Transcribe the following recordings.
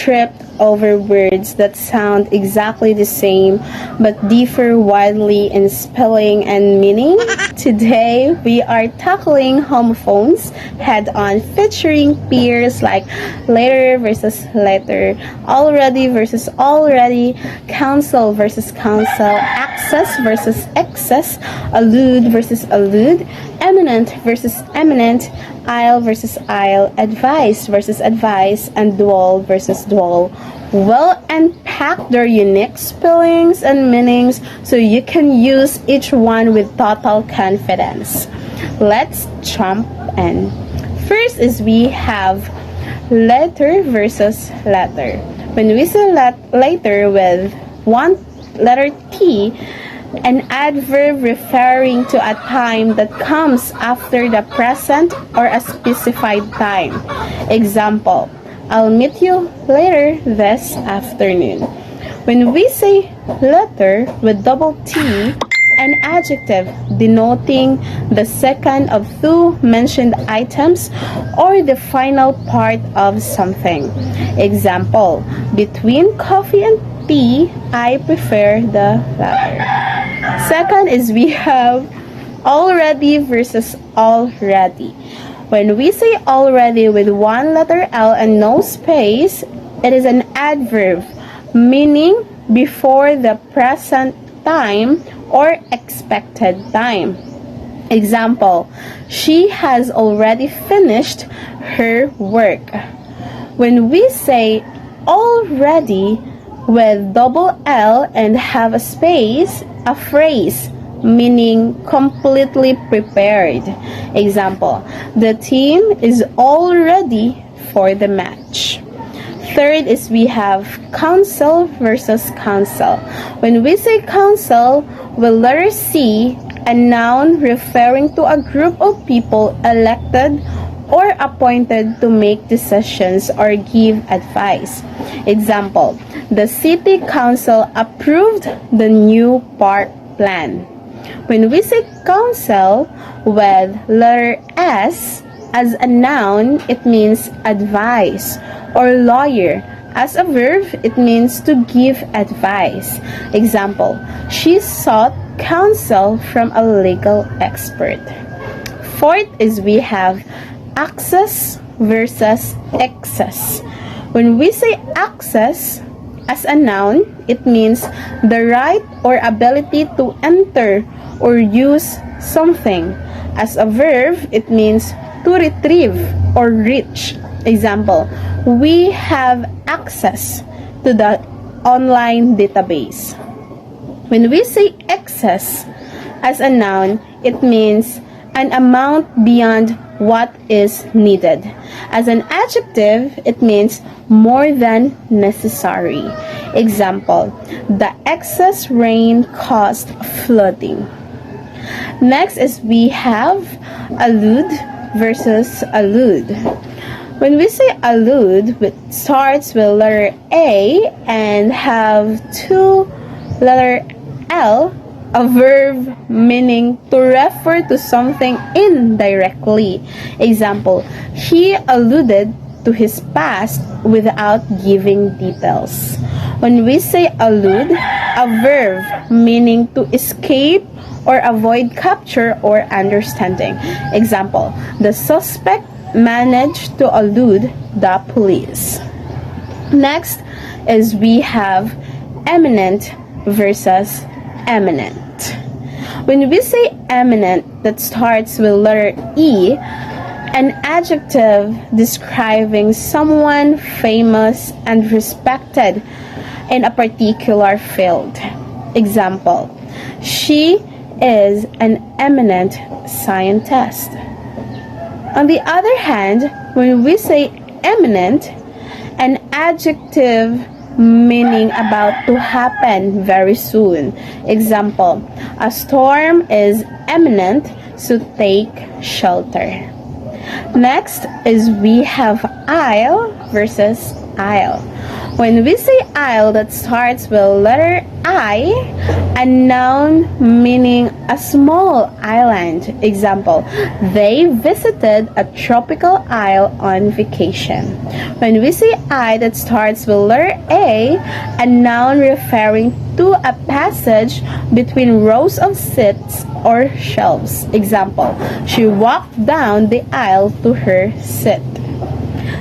tripped over words that sound exactly the same but differ widely in spelling and meaning? Today, we are tackling homophones head-on, featuring peers like letter versus letter, already versus already, counsel versus counsel, access versus excess, allude versus allude, eminent versus eminent, aisle versus aisle, advice versus advice, and dual versus dual. We'll unpack their unique spellings and meanings so you can use each one with total confidence. Let's jump in. First is we have letter versus letter. When we say letter with one letter T, an adverb referring to a time that comes after the present or a specified time. Example, I'll meet you later this afternoon. When we say letter with double T, an adjective denoting the second of two mentioned items or the final part of something. Example, between coffee and tea, I prefer the latter. Second is we have already versus already. When we say already with one letter L and no space, it is an adverb meaning before the present time or expected time. Example, she has already finished her work. When we say already with double L and have a space, a phrase meaning completely prepared. Example, the team is all ready for the match. Third is we have council versus council. When we say council with letter C, a noun referring to a group of people elected or appointed to make decisions or give advice. Example, the city council approved the new park plan. When we say counsel with letter S as a noun, it means advice, or lawyer. As a verb, it means to give advice. Example, she sought counsel from a legal expert. Fourth is we have access versus excess. When we say access as a noun, it means the right or ability to enter or use something. As a verb, it means to retrieve or reach. Example, we have access to the online database. When we say excess as a noun, it means an amount beyond what is needed. As an adjective, it means more than necessary. Example, the excess rain caused flooding. Next is we have allude versus allude. When we say allude, it starts with letter A and have two letter L, a verb meaning to refer to something indirectly. Example, he alluded to his past without giving details. When we say allude, a verb meaning to escape or avoid capture or understanding. Example, the suspect managed to elude the police. Next is we have eminent versus eminent. When we say eminent, that starts with letter E, an adjective describing someone famous and respected in a particular field. Example, she is an eminent scientist. On the other hand, when we say eminent, an adjective meaning about to happen very soon. Example, a storm is imminent, so take shelter. Next is we have aisle versus aisle. When we say isle that starts with letter I, a noun meaning a small island. Example, they visited a tropical isle on vacation. When we say I that starts with letter a noun referring to a passage between rows of seats or shelves. Example, she walked down the aisle to her seat.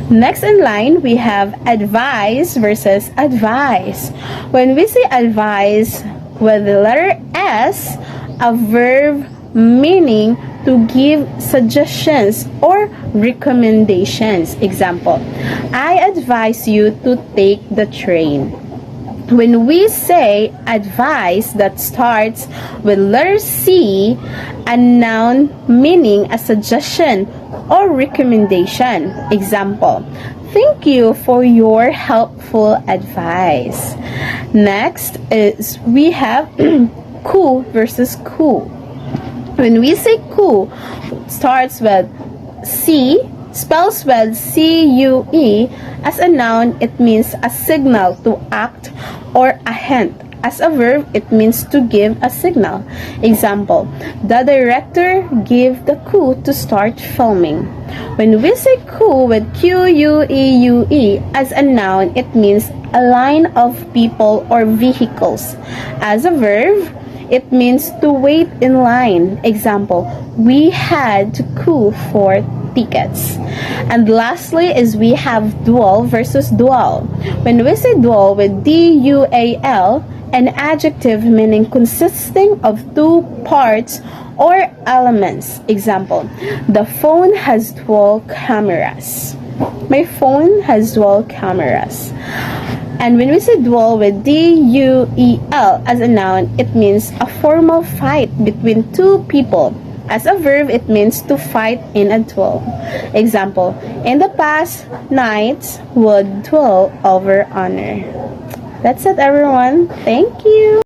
Next in line, we have advise versus advice. When we say advise with the letter S, a verb meaning to give suggestions or recommendations. Example, I advise you to take the train. When we say advice that starts with letter C, a noun meaning a suggestion or recommendation. Example, thank you for your helpful advice. Next is we have ku versus ku. When we say ku, starts with C, spells with C-U-E. As a noun, it means a signal to act or a hint. As a verb, it means to give a signal. Example, the director gave the cue to start filming. When we say cue with Q-U-E-U-E, as a noun, it means a line of people or vehicles. As a verb, it means to wait in line. Example, we had to queue for tickets. And lastly is we have dual versus dual. When we say dual with D-U-A-L, an adjective meaning consisting of two parts or elements. Example, the phone has dual cameras. My phone has dual cameras. And when we say duel with D-U-E-L as a noun, it means a formal fight between two people. As a verb, it means to fight in a duel. Example, in the past, knights would duel over honor. That's it, everyone. Thank you.